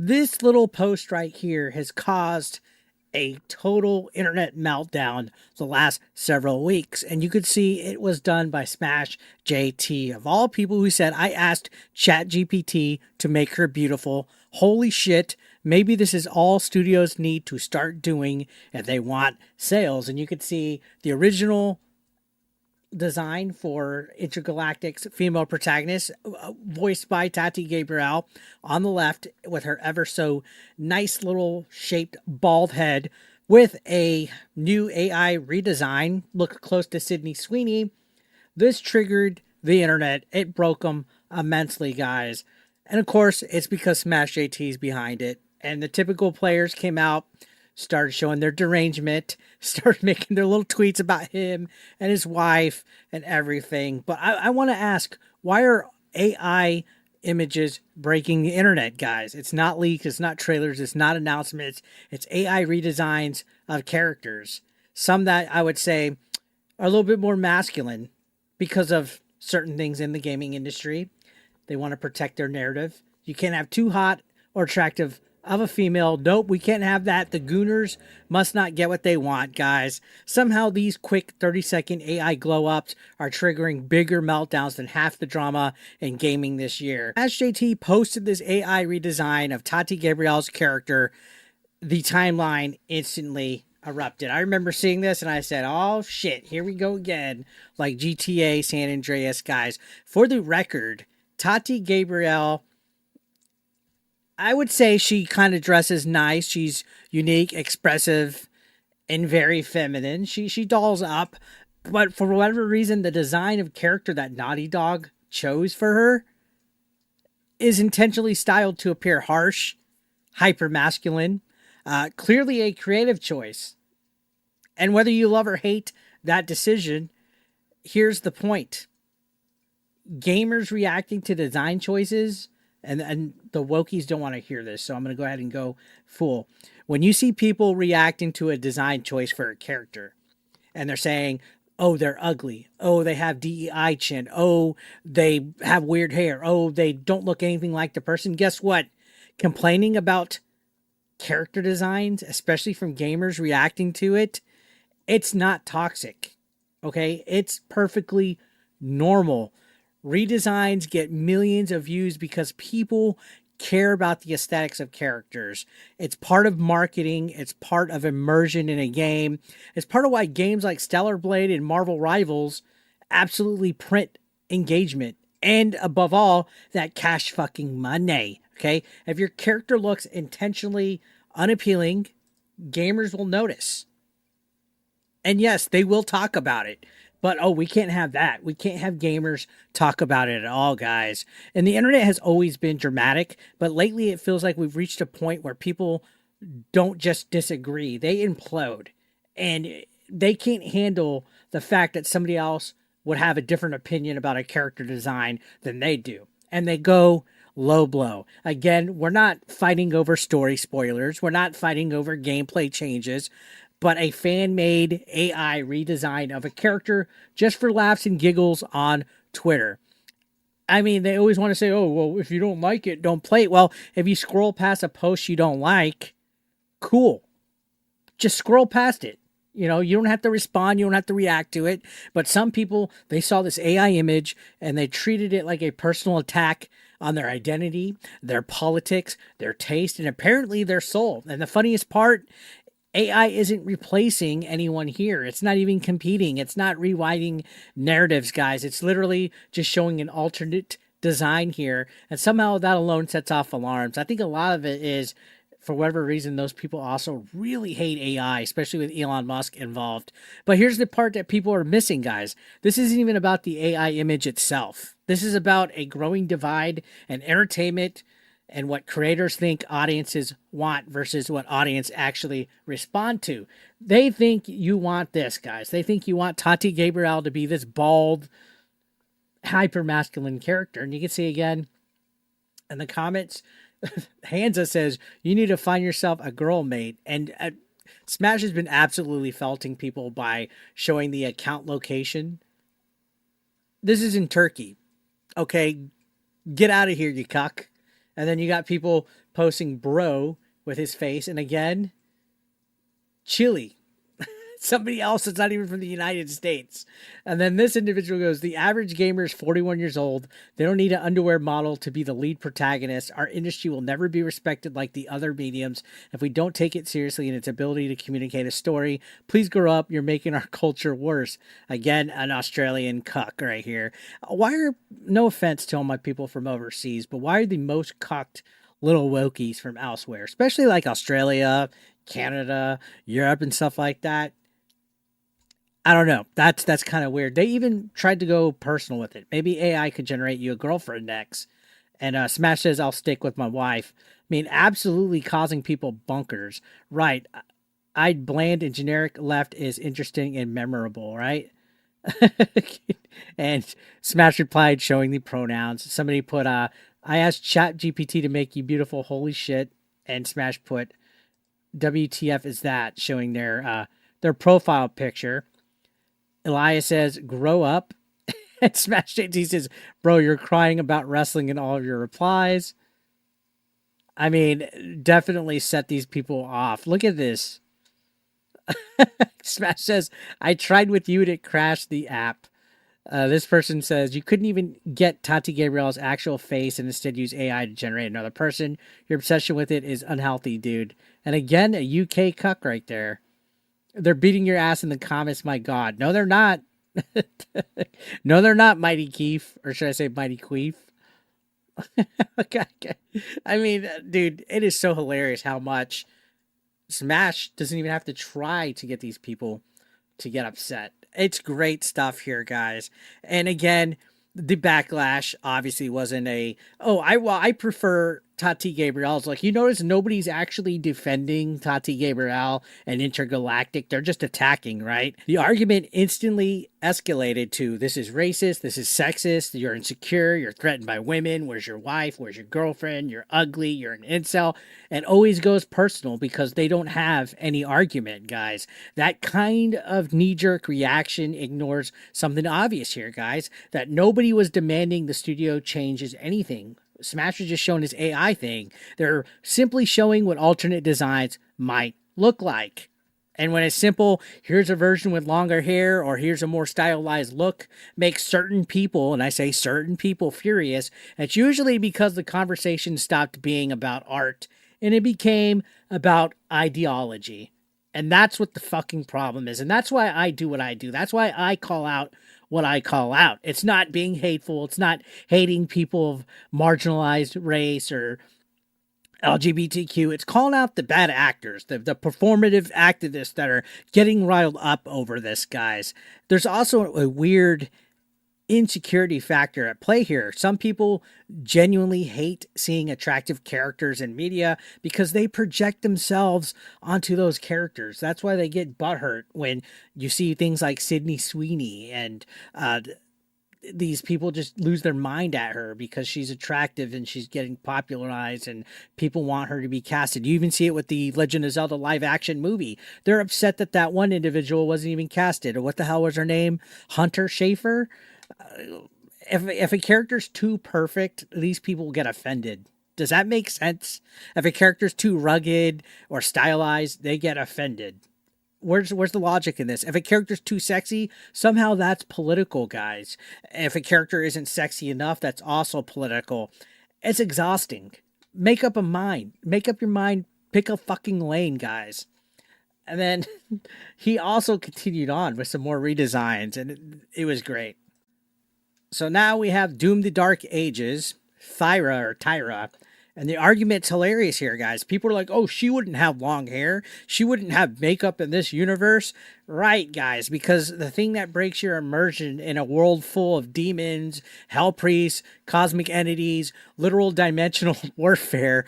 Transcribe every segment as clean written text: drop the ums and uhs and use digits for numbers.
This little post right here has caused a total internet meltdown the last several weeks. And you could see it was done by Smash JT, of all people, who said, I asked ChatGPT to make her beautiful. Holy shit. Maybe this is all studios need to start doing if they want sales. And you could see the original design for Intergalactic's female protagonist, voiced by Tati Gabrielle, on the left, with her ever so nice little shaped bald head, with a new AI redesign, look close to Sydney Sweeney. This triggered the internet. It broke them immensely, guys. And of course, it's because Smash JT's behind it. And the typical players came out, started showing their derangement, started making their little tweets about him and his wife and everything. But I want to ask, why are AI images breaking the internet, guys? It's not leaks, it's not trailers, it's not announcements, it's AI redesigns of characters. Some that I would say are a little bit more masculine because of certain things in the gaming industry. They want to protect their narrative. You can't have too hot or attractive of a female. Nope, we can't have that. The Gooners must not get what they want, guys. Somehow these quick 30-second AI glow-ups are triggering bigger meltdowns than half the drama in gaming this year. As JT posted this AI redesign of Tati Gabrielle's character, the timeline instantly erupted. I remember seeing this and I said, oh shit, here we go again. Like GTA San Andreas, guys. For the record, Tati Gabrielle, I would say she kind of dresses nice. She's unique, expressive, and very feminine. She dolls up, but for whatever reason, the design of character that Naughty Dog chose for her is intentionally styled to appear harsh, hyper masculine, clearly a creative choice. And whether you love or hate that decision, here's the point. Gamers reacting to design choices, and the wokies don't want to hear this, so I'm going to go ahead and go full. When you see people reacting to a design choice for a character, and they're saying, oh, they're ugly. Oh, they have DEI chin. Oh, they have weird hair. Oh, they don't look anything like the person. Guess what? Complaining about character designs, especially from gamers reacting to it, it's not toxic. Okay? It's perfectly normal. Redesigns get millions of views because people care about the aesthetics of characters. It's part of marketing. It's part of immersion in a game. It's part of why games like Stellar Blade and Marvel Rivals absolutely print engagement. And above all, that cash fucking money. Okay? If your character looks intentionally unappealing, gamers will notice. And yes, they will talk about it. But, oh, we can't have that. We can't have gamers talk about it at all, guys. And the internet has always been dramatic, but lately it feels like we've reached a point where people don't just disagree. They implode. And they can't handle the fact that somebody else would have a different opinion about a character design than they do. And they go low blow. Again, we're not fighting over story spoilers. We're not fighting over gameplay changes, but a fan-made AI redesign of a character just for laughs and giggles on Twitter. I mean, they always want to say, oh, well, if you don't like it, don't play it. Well, if you scroll past a post you don't like, cool. Just scroll past it. You know, you don't have to respond. You don't have to react to it. But some people, they saw this AI image and they treated it like a personal attack on their identity, their politics, their taste, and apparently their soul. And the funniest part, AI isn't replacing anyone here. It's not even competing. It's not rewriting narratives, guys. It's literally just showing an alternate design here. And somehow that alone sets off alarms. I think a lot of it is, for whatever reason, those people also really hate AI, especially with Elon Musk involved. But here's the part that people are missing, guys. This isn't even about the AI image itself. This is about a growing divide in entertainment and what creators think audiences want versus what audience actually respond to. They think you want this, guys. They think you want Tati Gabrielle to be this bald, hyper-masculine character. And you can see again in the comments, Hansa says, you need to find yourself a girl mate. And Smash has been absolutely felting people by showing the account location. This is in Turkey. Okay, get out of here, you cuck. And then you got people posting bro with his face, and again, Chile. Somebody else that's not even from the United States. And then this individual goes, the average gamer is 41 years old. They don't need an underwear model to be the lead protagonist. Our industry will never be respected like the other mediums if we don't take it seriously in its ability to communicate a story. Please grow up. You're making our culture worse. Again, an Australian cuck right here. Why are, no offense to all my people from overseas, but why are the most cucked little wokies from elsewhere, especially like Australia, Canada, Europe, and stuff like that? I don't know. That's kind of weird. They even tried to go personal with it. Maybe AI could generate you a girlfriend next. And Smash says, I'll stick with my wife. I mean, absolutely causing people bunkers. Right. I'd bland and generic left is interesting and memorable, right? And Smash replied, showing the pronouns. Somebody put, I asked Chat GPT to make you beautiful. Holy shit. And Smash put, WTF is that? Showing their profile picture. Elias says, grow up. And Smash JT says, bro, you're crying about wrestling in all of your replies. I mean, definitely set these people off. Look at this. Smash says, I tried with you and it crashed the app. This person says, you couldn't even get Tati Gabrielle's actual face and instead use AI to generate another person. Your obsession with it is unhealthy, dude. And again, a UK cuck right there. They're beating your ass in the comments, my God. No, they're not. No, they're not, Mighty Keef. Or should I say Mighty Queef? Okay. I mean, dude, it is so hilarious how much Smash doesn't even have to try to get these people to get upset. It's great stuff here, guys. And again, the backlash obviously wasn't I prefer Tati Gabrielle's. Like, you notice nobody's actually defending Tati Gabrielle and Intergalactic. They're just attacking, right? The argument instantly escalated to, this is racist, this is sexist, you're insecure, you're threatened by women, where's your wife, where's your girlfriend, you're ugly, you're an incel, and always goes personal because they don't have any argument, guys. That kind of knee-jerk reaction ignores something obvious here, guys, that nobody was demanding the studio changes anything. Smash was just showing his AI thing. They're simply showing what alternate designs might look like. And when it's simple, here's a version with longer hair or here's a more stylized look, makes certain people, and I say certain people, furious. It's usually because the conversation stopped being about art and it became about ideology. And that's what the fucking problem is. And that's why I do what I do. That's why I call out what I call out. It's not being hateful. It's not hating people of marginalized race or LGBTQ. It's calling out the bad actors, the performative activists that are getting riled up over this, guys. There's also a weird insecurity factor at play here. Some people genuinely hate seeing attractive characters in media because they project themselves onto those characters. That's why they get butthurt when you see things like Sydney Sweeney and these people just lose their mind at her because she's attractive and she's getting popularized and people want her to be casted. You even see it with the Legend of Zelda live action movie. They're upset that that one individual wasn't even casted. Or what the hell was her name? Hunter Schafer? If a character's too perfect, these people get offended. Does that make sense? If a character's too rugged or stylized, they get offended. Where's the logic in this? If a character's too sexy, somehow that's political, guys. If a character isn't sexy enough, that's also political. It's exhausting. Make up a mind. Make up your mind. Pick a fucking lane, guys. And then he also continued on with some more redesigns, and it was great. So now we have Doom the Dark Ages, Tyra, and the argument's hilarious here, guys. People are like, oh, she wouldn't have long hair. She wouldn't have makeup in this universe. Right, guys, because the thing that breaks your immersion in a world full of demons, hell priests, cosmic entities, literal dimensional warfare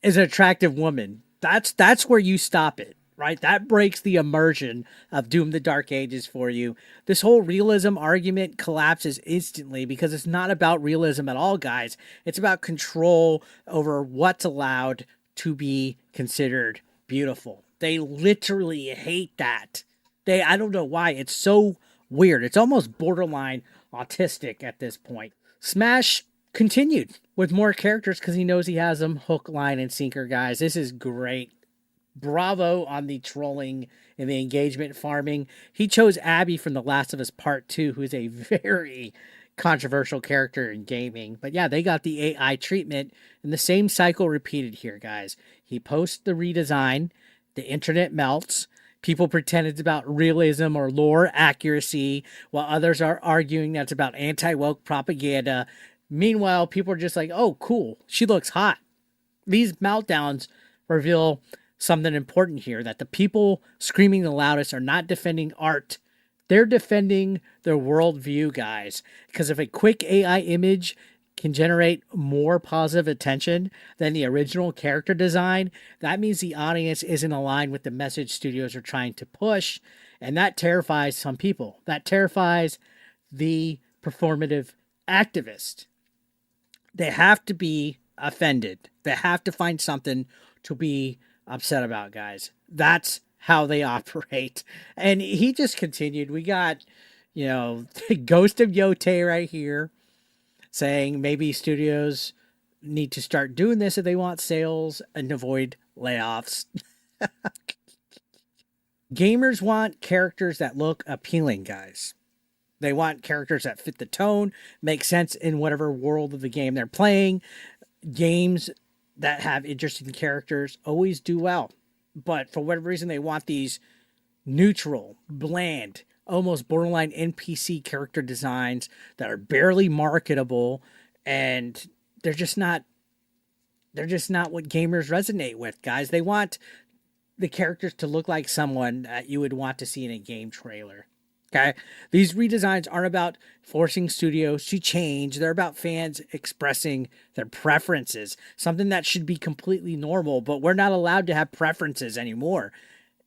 is an attractive woman. That's where you stop it. Right? That breaks the immersion of Doom the Dark Ages for you. This whole realism argument collapses instantly because it's not about realism at all, guys. It's about control over what's allowed to be considered beautiful. They literally hate that. I don't know why. It's so weird. It's almost borderline autistic at this point. Smash continued with more characters because he knows he has them hook, line, and sinker, guys. This is great. Bravo on the trolling and the engagement farming. He chose Abby from The Last of Us Part 2, who is a very controversial character in gaming. But yeah, they got the AI treatment, and the same cycle repeated here, guys. He posts the redesign, the internet melts. People pretend it's about realism or lore accuracy, while others are arguing that's about anti woke propaganda. Meanwhile, people are just like, oh, cool, she looks hot. These meltdowns reveal something important here, that the people screaming the loudest are not defending art. They're defending their worldview, guys. Because if a quick AI image can generate more positive attention than the original character design, that means the audience isn't aligned with the message studios are trying to push. And that terrifies some people. That terrifies the performative activist. They have to be offended. They have to find something to be upset about, guys. That's how they operate. And he just continued. We got, Ghost of Yote right here saying maybe studios need to start doing this if they want sales and avoid layoffs. Gamers want characters that look appealing, guys. They want characters that fit the tone, make sense in whatever world of the game they're playing. Games that have interesting characters always do well. But for whatever reason, they want these neutral, bland, almost borderline NPC character designs that are barely marketable, and they're just not what gamers resonate with, guys. They want the characters to look like someone that you would want to see in a game trailer. Okay. These redesigns aren't about forcing studios to change. They're about fans expressing their preferences, something that should be completely normal, but we're not allowed to have preferences anymore.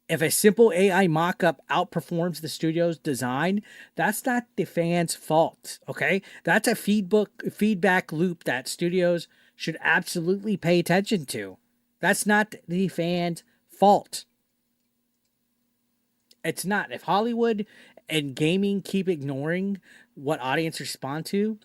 If a simple AI mock-up outperforms the studio's design, that's not the fans' fault. Okay. That's a feedback loop that studios should absolutely pay attention to. That's not the fans' fault. It's not. If Hollywood and gaming keep ignoring what audience respond to,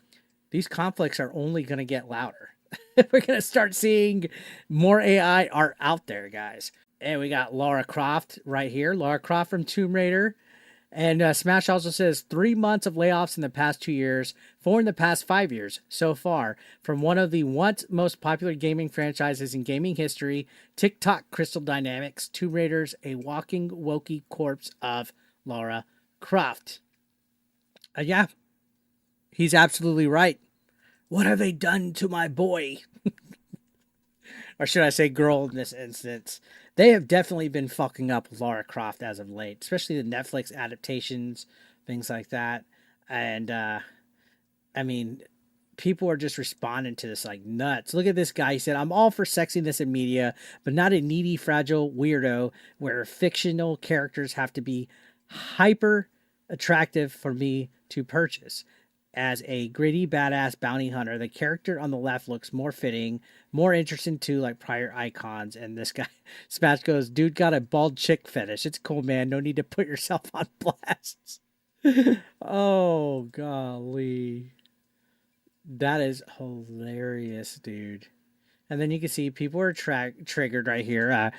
these conflicts are only going to get louder. We're going to start seeing more AI art out there, guys. And we got Lara Croft right here. Lara Croft from Tomb Raider. And Smash also says 3 months of layoffs in the past 2 years, 4 in the past 5 years so far, from one of the once most popular gaming franchises in gaming history, TikTok Crystal Dynamics, Tomb Raider's a walking wokey corpse of Lara Croft. Yeah, he's absolutely right. What have they done to my boy? Or should I say girl in this instance? They have definitely been fucking up Lara Croft as of late, especially the Netflix adaptations, things like that. And, I mean, people are just responding to this like nuts. Look at this guy. He said, I'm all for sexiness in media, but not a needy, fragile weirdo where fictional characters have to be hyper attractive for me to purchase. As a gritty, badass bounty hunter, the character on the left looks more fitting, more interesting too, like prior icons. And this guy, Smash goes, dude got a bald chick fetish. It's cool, man. No need to put yourself on blast. Oh, golly. That is hilarious, dude. And then you can see people are triggered right here.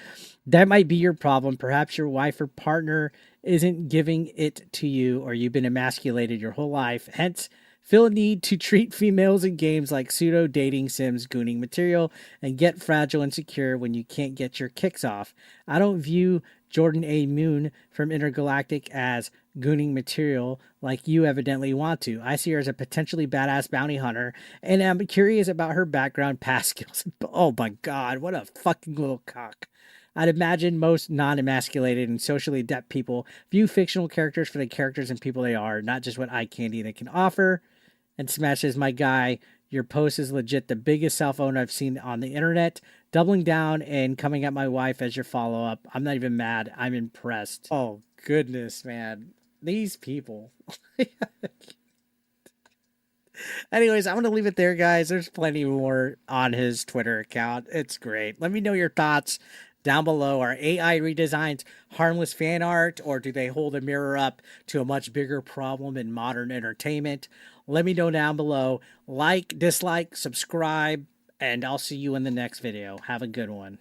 That might be your problem. Perhaps your wife or partner isn't giving it to you, or you've been emasculated your whole life. Hence, feel a need to treat females in games like pseudo dating sims, gooning material, and get fragile and secure when you can't get your kicks off. I don't view Jordan A. Moon from Intergalactic as gooning material like you evidently want to. I see her as a potentially badass bounty hunter, and I'm curious about her background, past skills. Oh my god, what a fucking little cock. I'd imagine most non-emasculated and socially adept people view fictional characters for the characters and people they are, not just what eye candy they can offer. And Smash says, my guy, your post is legit the biggest cell phone I've seen on the internet. Doubling down and coming at my wife as your follow-up. I'm not even mad. I'm impressed. Oh, goodness, man. These people. Anyways, I'm going to leave it there, guys. There's plenty more on his Twitter account. It's great. Let me know your thoughts down below. Are AI redesigns harmless fan art, or do they hold a mirror up to a much bigger problem in modern entertainment? Let me know down below. Like, dislike, subscribe, and I'll see you in the next video. Have a good one.